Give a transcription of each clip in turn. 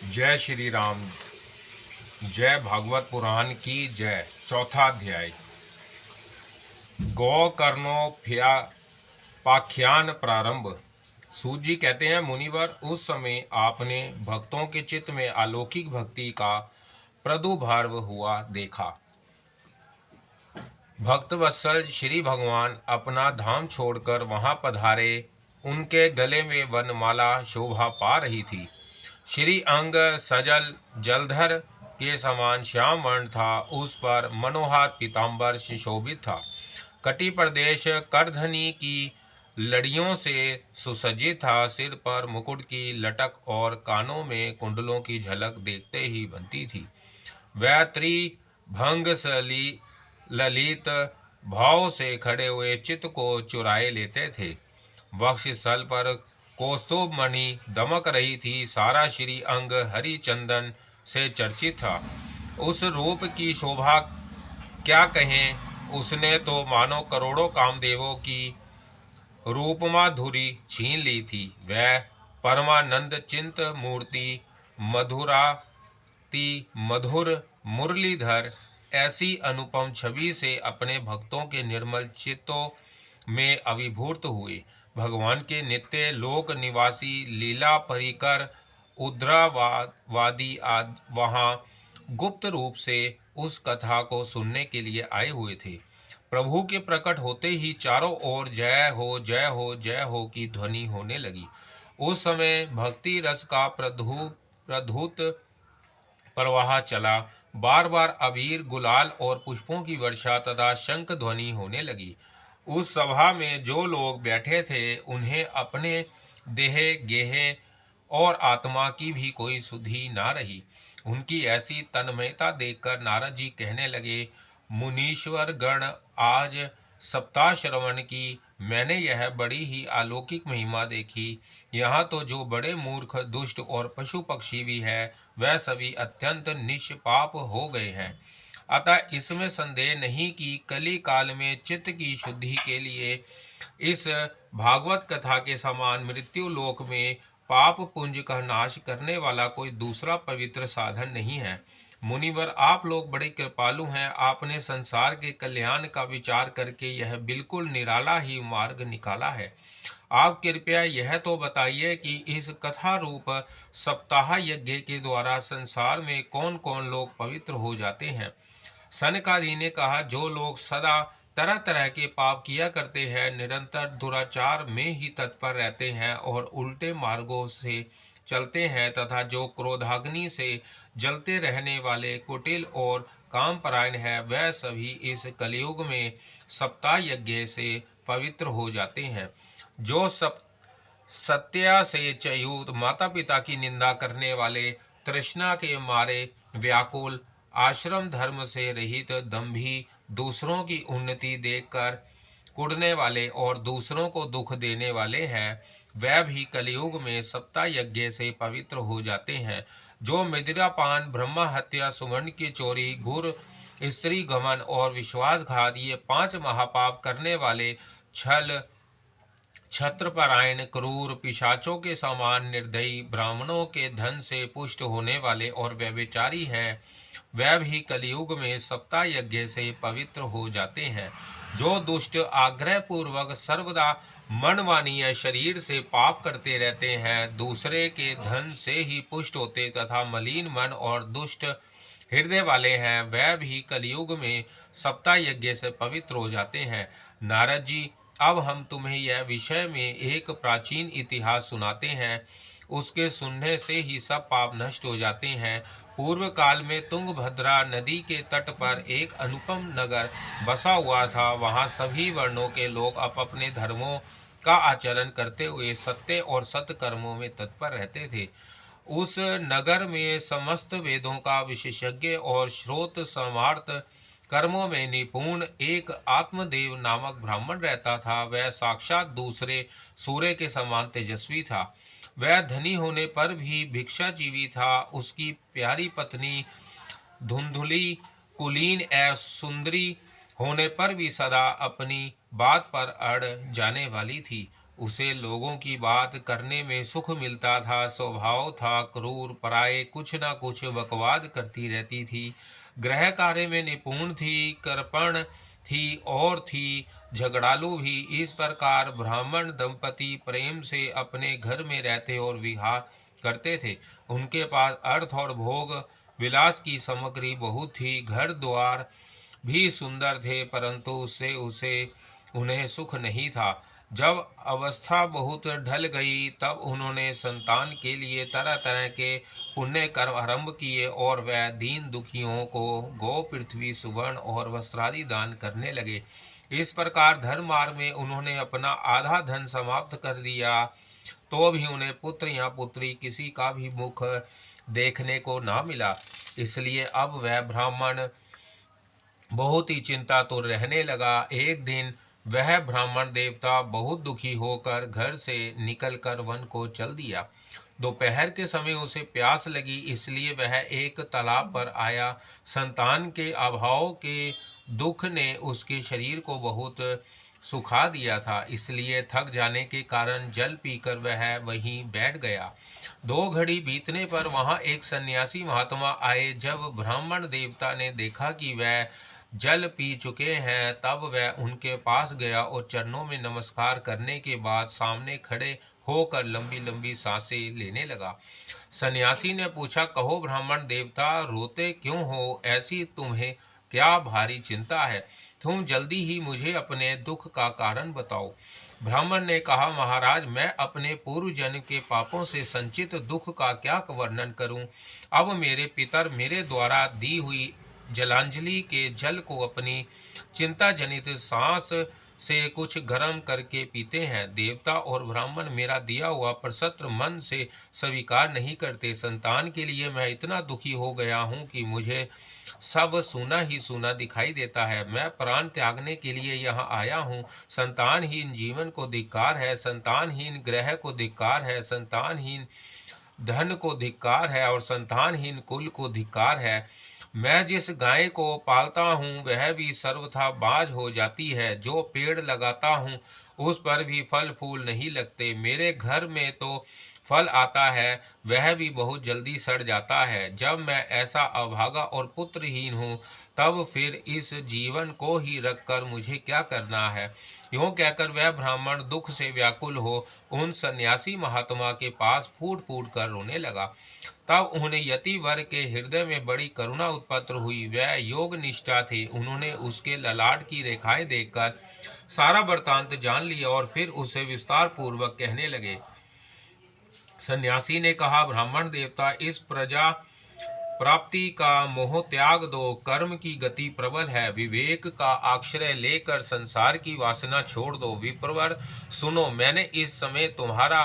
जय श्री राम। जय भागवत पुराण की जय। चौथा अध्याय। गौ कर्णों पाख्यान प्रारंभ। सूत जी कहते हैं, मुनिवर, उस समय आपने भक्तों के चित्त में अलौकिक भक्ति का प्रादुर्भाव हुआ देखा। भक्त वत्सल श्री भगवान अपना धाम छोड़कर वहां पधारे। उनके गले में वनमाला शोभा पा रही थी। श्री अंग सजल जलधर के समान श्याम वर्ण था। उस पर मनोहर पीताम्बर सुशोभित था। कटी प्रदेश करधनी की लड़ियों से सुसज्जित था। सिर पर मुकुट की लटक और कानों में कुंडलों की झलक देखते ही बनती थी। वह त्रिभंग ललित भाव से खड़े हुए चित्त को चुराए लेते थे। वक्ष स्थल पर कौस्तुभ मणि दमक रही थी। सारा श्री अंग हरि चंदन से चर्चित था। उस रूप की शोभा क्या कहें। उसने तो मानो करोड़ों कामदेवों की रूपमाधुरी छीन ली थी। वह परमानंद चिंत मूर्ति मधुराति मधुर मुरलीधर ऐसी अनुपम छवि से अपने भक्तों के निर्मल चित्तों में अभिभूत हुए। भगवान के नित्य लोक निवासी लीला परिकर उद्रावादी वहां गुप्त रूप से उस कथा को सुनने के लिए आए हुए थे। प्रभु के प्रकट होते ही चारों ओर जय हो जय हो जय हो की ध्वनि होने लगी। उस समय भक्ति रस का प्रधुत प्रवाह चला। बार बार अबीर गुलाल और पुष्पों की वर्षा तथा शंख ध्वनि होने लगी। उस सभा में जो लोग बैठे थे उन्हें अपने देह गेह और आत्मा की भी कोई सुधि ना रही। उनकी ऐसी तन्मयता देखकर नारद जी कहने लगे, मुनीश्वर गण, आज सप्ताह श्रवण की मैंने यह बड़ी ही अलौकिक महिमा देखी। यहाँ तो जो बड़े मूर्ख दुष्ट और पशु पक्षी भी है वह सभी अत्यंत निष्पाप हो गए हैं। अतः इसमें संदेह नहीं कि कली काल में चित्त की शुद्धि के लिए इस भागवत कथा के समान मृत्यु लोक में पाप पुंज का नाश करने वाला कोई दूसरा पवित्र साधन नहीं है। मुनिवर, आप लोग बड़े कृपालु हैं। आपने संसार के कल्याण का विचार करके यह बिल्कुल निराला ही मार्ग निकाला है। आप कृपया यह तो बताइए कि इस कथा रूप सप्ताह यज्ञ के द्वारा संसार में कौन कौन लोग पवित्र हो जाते हैं। सनकादि ने कहा, जो लोग सदा तरह तरह के पाप किया करते हैं, निरंतर दुराचार में ही तत्पर रहते हैं और उल्टे मार्गों से चलते हैं, तथा जो क्रोधाग्नि से जलते रहने वाले कुटिल और कामपरायण है, वह सभी इस कलयुग में सप्ताह यज्ञ से पवित्र हो जाते हैं। जो सत्या से च्युत, माता पिता की निंदा करने वाले, तृष्णा के मारे व्याकुल, आश्रम धर्म से रहित, दंभी, दूसरों की उन्नति देखकर कुढ़ने वाले और दूसरों को दुख देने वाले हैं, वह भी कलयुग में सप्ताह यज्ञ से पवित्र हो जाते हैं। जो मदिरापान, ब्रह्मा हत्या, सुवर्ण की चोरी, घुर, स्त्री गमन और विश्वासघात, ये 5 महापाप करने वाले, छल, छत्रपरायण, क्रूर, पिशाचों के समान निर्दयी, ब्राह्मणों के धन से पुष्ट होने वाले और व्यभिचारी हैं, वह भी कलयुग में सप्ताह यज्ञ से पवित्र हो जाते हैं। जो दुष्ट आग्रह पूर्वक सर्वदा मनमानीय शरीर से पाप करते रहते हैं, दूसरे के धन से ही पुष्ट होते तथा मलिन मन और दुष्ट हृदय वाले हैं, वह भी कलयुग में सप्ताह यज्ञ से पवित्र हो जाते हैं। नारद जी, अब हम तुम्हें यह विषय में एक प्राचीन इतिहास सुनाते हैं। उसके सुनने से ही सब पाप नष्ट हो जाते हैं। पूर्व काल में तुंगभद्रा नदी के तट पर एक अनुपम नगर बसा हुआ था। वहां सभी वर्णों के लोग अपने धर्मों का आचरण करते हुए सत्य और सत्कर्मों में तत्पर रहते थे। उस नगर में समस्त वेदों का विशेषज्ञ और श्रोत समार्थ कर्मों में निपुण एक आत्मदेव नामक ब्राह्मण रहता था। वह साक्षात दूसरे सूर्य के समान तेजस्वी था। वह धनी होने पर भी भिक्षाजीवी था। उसकी प्यारी पत्नी धुंधुली, कुलीन एवं सुंदरी होने पर भी सदा अपनी बात पर अड़ जाने वाली थी। उसे लोगों की बात करने में सुख मिलता था। स्वभाव था क्रूर, पराये कुछ न कुछ बकवाद करती रहती थी। गृह कार्य में निपुण थी, कृपण थी और थी झगड़ालू भी। इस प्रकार ब्राह्मण दंपति प्रेम से अपने घर में रहते और विहार करते थे। उनके पास अर्थ और भोग विलास की सामग्री बहुत थी। घर द्वार भी सुंदर थे, परंतु उससे उसे उन्हें सुख नहीं था। जब अवस्था बहुत ढल गई तब उन्होंने संतान के लिए तरह तरह के पुण्य कर्म आरंभ किए और वह दीन दुखियों को गौ, पृथ्वी, सुवर्ण और वस्त्रादि दान करने लगे। इस प्रकार धर्म मार्ग में उन्होंने अपना आधा धन समाप्त कर दिया, तो भी उन्हें पुत्र या पुत्री किसी का भी मुख देखने को ना मिला। इसलिए अब वह ब्राह्मण बहुत ही चिंता तो रहने लगा। एक दिन वह ब्राह्मण देवता बहुत दुखी होकर घर से निकलकर वन को चल दिया। दोपहर के समय उसे प्यास लगी, इसलिए वह एक तालाब पर आया। संतान के अभाव के दुख ने उसके शरीर को बहुत सुखा दिया था, इसलिए थक जाने के कारण जल पीकर वह वहीं बैठ गया। 2 घड़ी बीतने पर वहां एक सन्यासी महात्मा आए। जब ब्राह्मण देवता ने देखा कि वह जल पी चुके हैं, तब वह उनके पास गया और चरणों में नमस्कार करने के बाद सामने खड़े होकर लंबी लंबी सांसें लेने लगा। सन्यासी ने पूछा, कहो ब्राह्मण देवता, रोते क्यों हो? ऐसी तुम्हें क्या भारी चिंता है? तुम जल्दी ही मुझे अपने दुख का कारण बताओ। ब्राह्मण ने कहा, महाराज, मैं अपने पूर्व जन्म के पापों से संचित दुख का क्या वर्णन करूं। अब मेरे पितर मेरे द्वारा दी हुई जलांजलि के जल को अपनी चिंता जनित सांस से कुछ गर्म करके पीते हैं। देवता और ब्राह्मण मेरा दिया हुआ प्रसत्र मन से स्वीकार नहीं करते। संतान के लिए मैं इतना दुखी हो गया हूँ कि मुझे सब सूना ही सूना दिखाई देता है। मैं प्राण त्यागने के लिए यहाँ आया हूँ। संतानहीन जीवन को धिक्कार है, संतानहीन ग्रह को धिक्कार है, संतानहीन धन को धिक्कार है और संतानहीन कुल को धिक्कार है। मैं जिस गाय को पालता हूँ वह भी सर्वथा बाज हो जाती है। जो पेड़ लगाता हूँ उस पर भी फल फूल नहीं लगते। मेरे घर में तो फल आता है, वह भी बहुत जल्दी सड़ जाता है। जब मैं ऐसा अभागा और पुत्रहीन हूँ, तब फिर इस जीवन को ही रखकर मुझे क्या करना है? यूँ कहकर वह ब्राह्मण दुख से व्याकुल हो उन सन्यासी महात्मा के पास फूट फूट कर रोने लगा। तब उन्हें यति वर के हृदय में बड़ी करुणा उत्पन्न हुई। वह योग निष्ठा थे। उन्होंने उसके ललाट की रेखाएं देखकर सारा वृत्तांत जान लिया और फिर उसे विस्तार पूर्वक कहने लगे। सन्यासी ने कहा, ब्राह्मण देवता, इस प्रजा प्राप्ति का मोह त्याग दो। कर्म की गति प्रबल है। विवेक का आश्रय लेकर संसार की वासना छोड़ दो। विप्रवर सुनो, मैंने इस समय तुम्हारा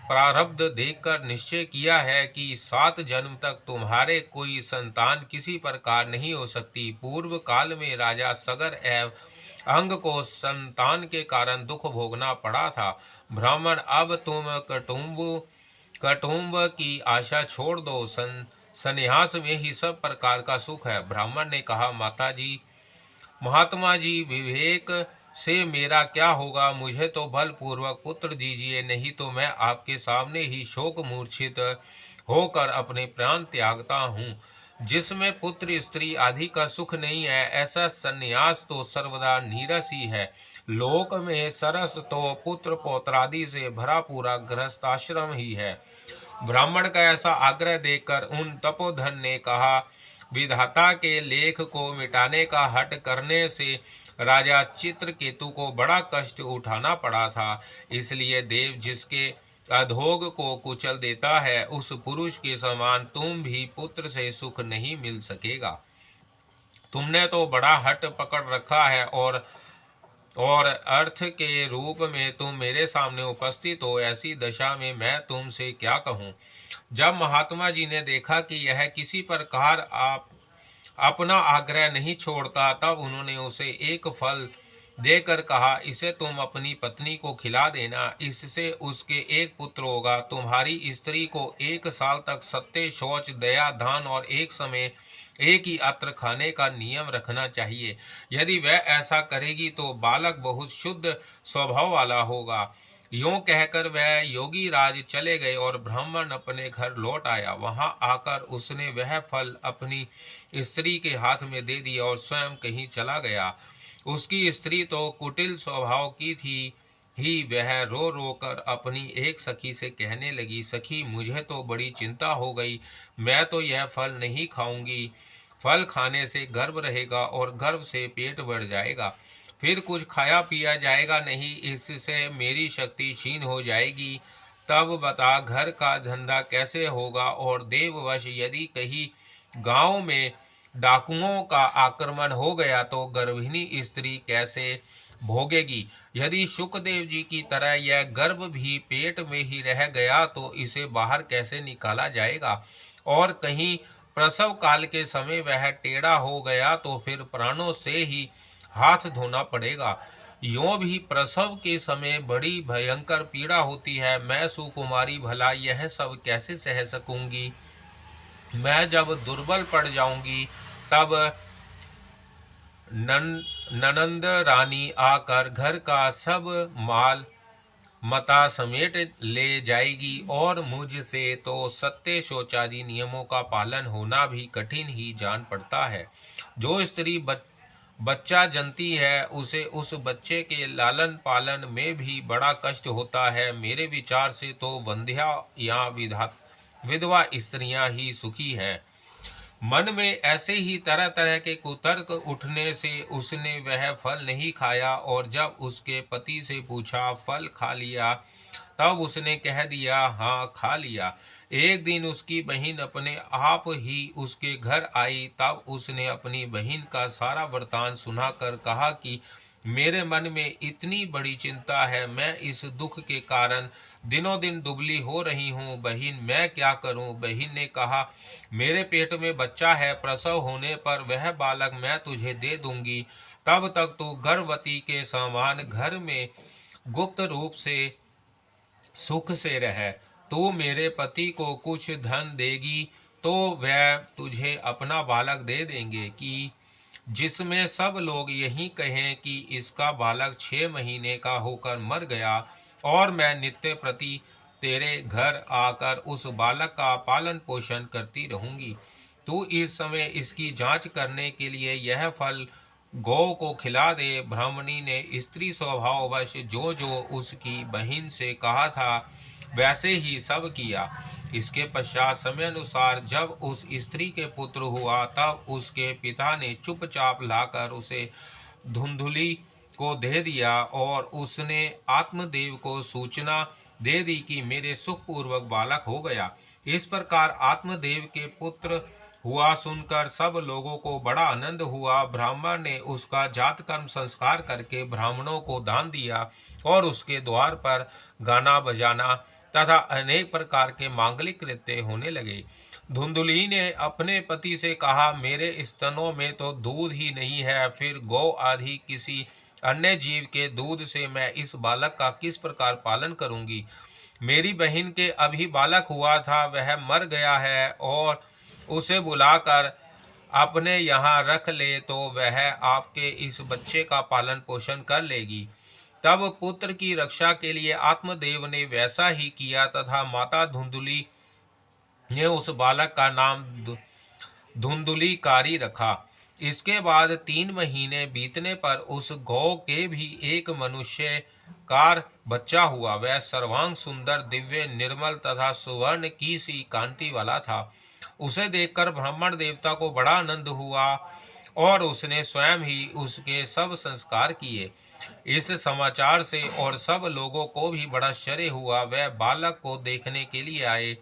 प्रारब्ध देखकर निश्चय किया है कि 7 जन्म तक तुम्हारे कोई संतान किसी प्रकार नहीं हो सकती। पूर्व काल में राजा सगर एवं अंग को संतान के कारण दुख भोगना पड़ा था। ब्राह्मण, अब तुम कटुम्ब की आशा छोड़ दो। संन्यास में ही सब प्रकार का सुख है। ब्राह्मण ने कहा, माता जी, महात्मा जी, विवेक से मेरा क्या होगा? मुझे तो बलपूर्वक पुत्र दीजिए, नहीं तो मैं आपके सामने ही शोक मूर्छित होकर अपने प्राण त्यागता हूँ। जिसमें पुत्र स्त्री आदि का सुख नहीं है, ऐसा संन्यास तो सर्वदा नीरस ही है। लोक में सरस तो पुत्र पौत्रादि से भरा पूरा गृहस्थाश्रम ही है। ब्राह्मण का ऐसा आग्रह देखकर उन तपोधन ने कहा, विधाता के लेख को मिटाने का हठ करने से राजा चित्रकेतु को बड़ा कष्ट उठाना पड़ा था। इसलिए देव जिसके अधोग को कुचल देता है, उस पुरुष के समान तुम भी पुत्र से सुख नहीं मिल सकेगा। तुमने तो बड़ा हठ पकड़ रखा है और अर्थ के रूप में तुम मेरे सामने उपस्थित हो। ऐसी दशा में मैं तुमसे क्या कहूँ? जब महात्मा जी ने देखा कि यह किसी प्रकार अपना आग्रह नहीं छोड़ता, तब उन्होंने उसे एक फल देकर कहा, इसे तुम अपनी पत्नी को खिला देना, इससे उसके एक पुत्र होगा। तुम्हारी स्त्री को 1 साल तक सत्य, शौच, दया, दान और एक समय एक ही अत्र खाने का नियम रखना चाहिए। यदि वह ऐसा करेगी तो बालक बहुत शुद्ध स्वभाव वाला होगा। यूं कहकर वह योगी राज चले गए और ब्राह्मण अपने घर लौट आया। वहां आकर उसने वह फल अपनी स्त्री के हाथ में दे दिया और स्वयं कहीं चला गया। उसकी स्त्री तो कुटिल स्वभाव की थी ही। वह रो रो कर अपनी एक सखी से कहने लगी, सखी मुझे तो बड़ी चिंता हो गई, मैं तो यह फल नहीं खाऊंगी। फल खाने से गर्व रहेगा और गर्व से पेट बढ़ जाएगा, फिर कुछ खाया पिया जाएगा नहीं, इससे मेरी शक्ति क्षीण हो जाएगी। तब बता घर का धंधा कैसे होगा, और देववश यदि कहीं गांव में डाकुओं का आक्रमण हो गया तो गर्भिणी स्त्री कैसे भोगेगी। यदि शुकदेव जी की तरह यह गर्भ भी पेट में ही रह गया तो इसे बाहर कैसे निकाला जाएगा, और कहीं प्रसव काल के समय वह टेढ़ा हो गया तो फिर प्राणों से ही हाथ धोना पड़ेगा। यों भी प्रसव के समय बड़ी भयंकर पीड़ा होती है। मैं सुकुमारी भला यह सब कैसे सह सकूंगी। मैं जब दुर्बल पड़ जाऊंगी तब ननंद रानी आकर घर का सब माल मता समेट ले जाएगी, और मुझसे तो सत्य शौचादि नियमों का पालन होना भी कठिन ही जान पड़ता है। जो स्त्री बच्चा जनती है उसे उस बच्चे के लालन पालन में भी बड़ा कष्ट होता है। मेरे विचार से तो वंध्या या विधवा स्त्रियां ही सुखी हैं। मन में ऐसे ही तरह तरह के कुतर्क उठने से उसने वह फल नहीं खाया, और जब उसके पति से पूछा फल खा लिया, तब उसने कह दिया हाँ खा लिया। एक दिन उसकी बहन अपने आप ही उसके घर आई। तब उसने अपनी बहन का सारा वृतांत सुनाकर कहा कि मेरे मन में इतनी बड़ी चिंता है, मैं इस दुख के कारण दिनों दिन दुबली हो रही हूँ। बहन मैं क्या करूँ। बहन ने कहा मेरे पेट में बच्चा है, प्रसव होने पर वह बालक मैं तुझे दे दूंगी, तब तक तू गर्भवती के समान घर में गुप्त रूप से सुख से रह। तू मेरे पति को कुछ धन देगी तो वह तुझे अपना बालक दे देंगे, कि जिसमें सब लोग यही कहें कि इसका बालक 6 महीने का होकर मर गया, और मैं नित्य प्रति तेरे घर आकर उस बालक का पालन पोषण करती रहूंगी। तू इस समय इसकी जांच करने के लिए यह फल गौ को खिला दे। ब्राह्मणी ने स्त्री स्वभाववश जो जो उसकी बहन से कहा था वैसे ही सब किया। इसके पश्चात समय अनुसार जब उस स्त्री के पुत्र हुआ, तब उसके पिता ने चुपचाप लाकर उसे धुंधुली को दे दिया, और उसने आत्मदेव को सूचना दे दी कि मेरे सुखपूर्वक बालक हो गया। इस प्रकार आत्मदेव के पुत्र हुआ सुनकर सब लोगों को बड़ा आनंद हुआ। ब्राह्मण ने उसका जात कर्म संस्कार करके ब्राह्मणों को दान दिया, और उसके द्वार पर गाना बजाना तथा अनेक प्रकार के मांगलिक कृत्य होने लगे। धुंधुली ने अपने पति से कहा मेरे स्तनों में तो दूध ही नहीं है, फिर गौ आदि किसी अन्य जीव के दूध से मैं इस बालक का किस प्रकार पालन करूंगी। मेरी बहन के अभी बालक हुआ था, वह मर गया है, और उसे बुलाकर अपने यहाँ रख ले तो वह आपके इस बच्चे का पालन पोषण कर लेगी। तब पुत्र की रक्षा के लिए आत्मदेव ने वैसा ही किया, तथा माता धुंधुली ने उस बालक का नाम धुंधुलीकारी रखा। इसके बाद 3 महीने बीतने पर उस गौ के भी एक मनुष्य कार बच्चा हुआ। वह सर्वांग सुंदर, दिव्य, निर्मल तथा सुवर्ण की सी कांति वाला था। उसे देखकर ब्राह्मण देवता को बड़ा आनंद हुआ, और उसने स्वयं ही उसके सब संस्कार किए। इस समाचार से और सब लोगों को भी बड़ा आश्चर्य हुआ। वह बालक को देखने के लिए आए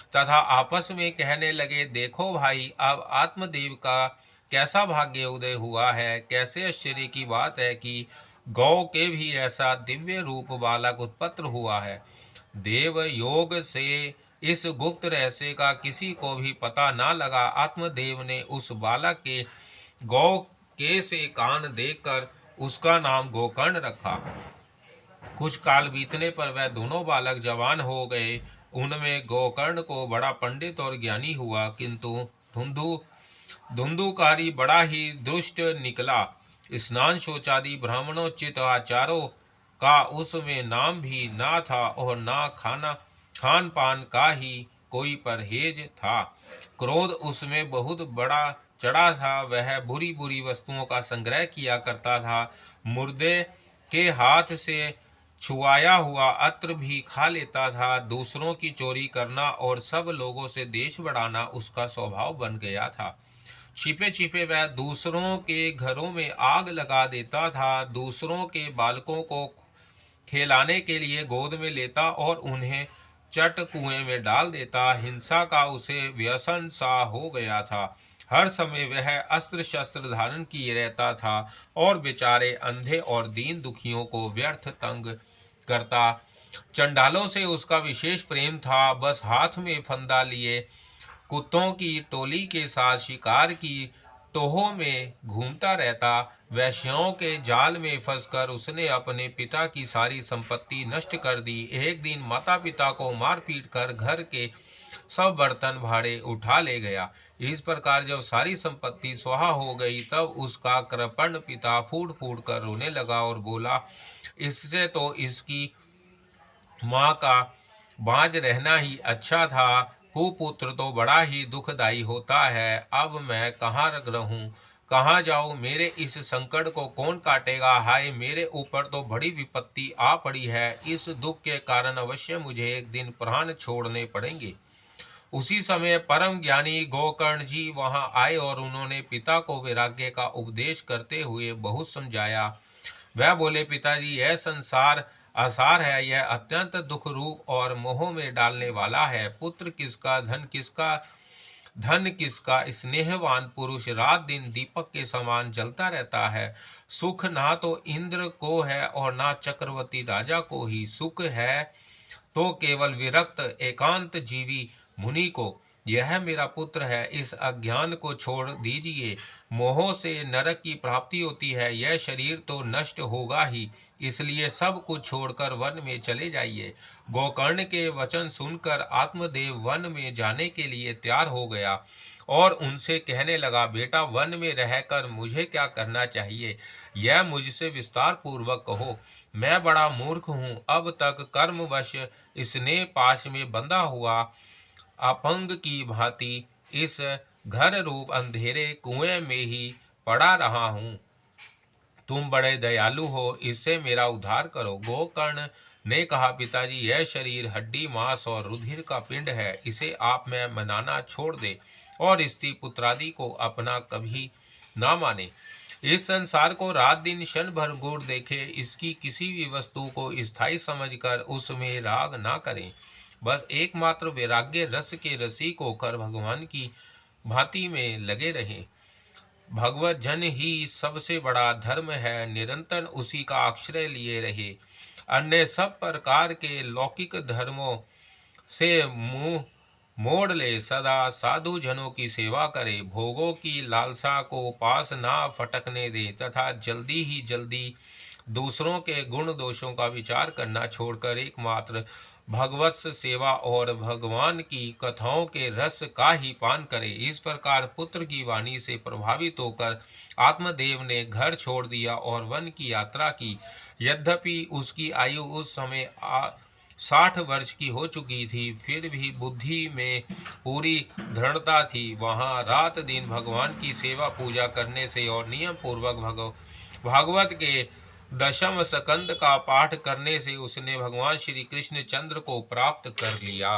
तथा आपस में कहने लगे, देखो भाई, अब आत्मदेव का कैसा भाग्य उदय हुआ है। कैसे आश्चर्य की बात है कि गौ के भी ऐसा दिव्य रूप बालक उत्पन्न हुआ है। देव योग से इस गुप्त रहस्य का किसी को भी पता ना लगा। आत्मदेव ने उस बालक के गौ के से कान देखकर उसका नाम गोकर्ण रखा। कुछ काल बीतने पर वह दोनों बालक जवान हो गए। उनमें गोकर्ण को बड़ा पंडित और ज्ञानी हुआ, किंतु धुंधुकारी बड़ा ही दुष्ट निकला। स्नान शौचादि ब्राह्मणोचित आचारों का उसमें नाम भी ना था और ना खान पान का ही कोई परहेज था। क्रोध उसमें बहुत बड़ा चढ़ा था। वह बुरी बुरी वस्तुओं का संग्रह किया करता था। मुर्दे के हाथ से छुआया हुआ अत्र भी खा लेता था। दूसरों की चोरी करना और सब लोगों से देश बढ़ाना उसका स्वभाव बन गया था। छिपे छिपे वह दूसरों के घरों में आग लगा देता था। दूसरों के बालकों को खेलाने के लिए गोद में लेता और उन्हें चट कुएं में डाल देता। हिंसा का उसे व्यसन सा हो गया था। हर समय वह अस्त्र शस्त्र धारण किए रहता था और बेचारे अंधे और दीन दुखियों को व्यर्थ तंग करता। चंडालों से उसका विशेष प्रेम था। बस हाथ में फंदा लिए कुत्तों की टोली के साथ शिकार की टोहों में घूमता रहता। वैश्यों के जाल में फंसकर उसने अपने पिता की सारी संपत्ति नष्ट कर दी। एक दिन माता पिता को मार पीट कर घर के सब बर्तन भाड़े उठा ले गया। इस प्रकार जब सारी संपत्ति स्वाहा हो गई तब उसका कृपण पिता फूट फूट कर रोने लगा और बोला, इससे तो इसकी माँ का बाँझ रहना ही अच्छा था। कुपुत्र तो बड़ा ही दुखदायी होता है। अब मैं कहाँ रहूं, कहाँ जाऊं? मेरे इस संकट को कौन काटेगा? हाय, मेरे ऊपर तो बड़ी विपत्ति आ पड़ी है। इस दुख के कारण अवश्य मुझे एक दिन प्राण छोड़ने पड़ेंगे। उसी समय परम ज्ञानी गोकर्ण जी वहां आए और उन्होंने पिता को वैराग्य का उपदेश करते हुए बहुत समझाया। वह बोले, पिताजी, यह संसार आसार है, यह अत्यंत दुख रूप और मोह में डालने वाला है। पुत्र किसका, धन किसका, स्नेहवान पुरुष रात दिन दीपक के समान जलता रहता है। सुख ना तो इंद्र को है और ना चक्रवर्ती राजा को ही। सुख है तो केवल विरक्त एकांत जीवी मुनि को। यह मेरा पुत्र है, इस अज्ञान को छोड़ दीजिए। मोह से नरक की प्राप्ति होती है। यह शरीर तो नष्ट होगा ही, इसलिए सब कुछ छोड़कर वन में चले जाइए। गोकर्ण के वचन सुनकर आत्मदेव वन में जाने के लिए तैयार हो गया और उनसे कहने लगा, बेटा, वन में रहकर मुझे क्या करना चाहिए, यह मुझसे विस्तार पूर्वक कहो। मैं बड़ा मूर्ख हूँ। अब तक कर्मवश स्नेह पाश में बंधा हुआ अपंग की भांति इस घर रूप अंधेरे कुएं में ही पड़ा रहा हूँ। तुम बड़े दयालु हो, इससे मेरा उद्धार करो। गोकर्ण ने कहा, पिताजी, यह शरीर हड्डी मांस और रुधिर का पिंड है। इसे आप में मनाना छोड़ दे और स्त्री पुत्रादि को अपना कभी ना माने। इस संसार को रात दिन क्षण भर घूर देखे। इसकी किसी भी वस्तु को स्थायी समझकर उसमें राग ना करें। बस एकमात्र वैराग्य रस के रसिक होकर भगवान की भांति में लगे रहें। भगवत जन ही सबसे बड़ा धर्म है। निरंतर उसी का आश्रय लिए रहे। अन्य सब प्रकार के लौकिक धर्मों से मुंह मोड़ ले। सदा साधु जनों की सेवा करे। भोगों की लालसा को पास ना फटकने दे तथा जल्दी ही जल्दी दूसरों के गुण दोषों का विचार करना छोड़कर एकमात्र भगवत सेवा और भगवान की कथाओं के रस का ही पान करे। इस प्रकार पुत्र की वाणी से प्रभावित होकर आत्मदेव ने घर छोड़ दिया और वन की यात्रा की। यद्यपि उसकी आयु उस समय 60 वर्ष की हो चुकी थी, फिर भी बुद्धि में पूरी दृढ़ता थी। वहाँ रात दिन भगवान की सेवा पूजा करने से और नियम पूर्वक भागवत के दशम स्कंद का पाठ करने से उसने भगवान श्री कृष्ण चंद्र को प्राप्त कर लिया।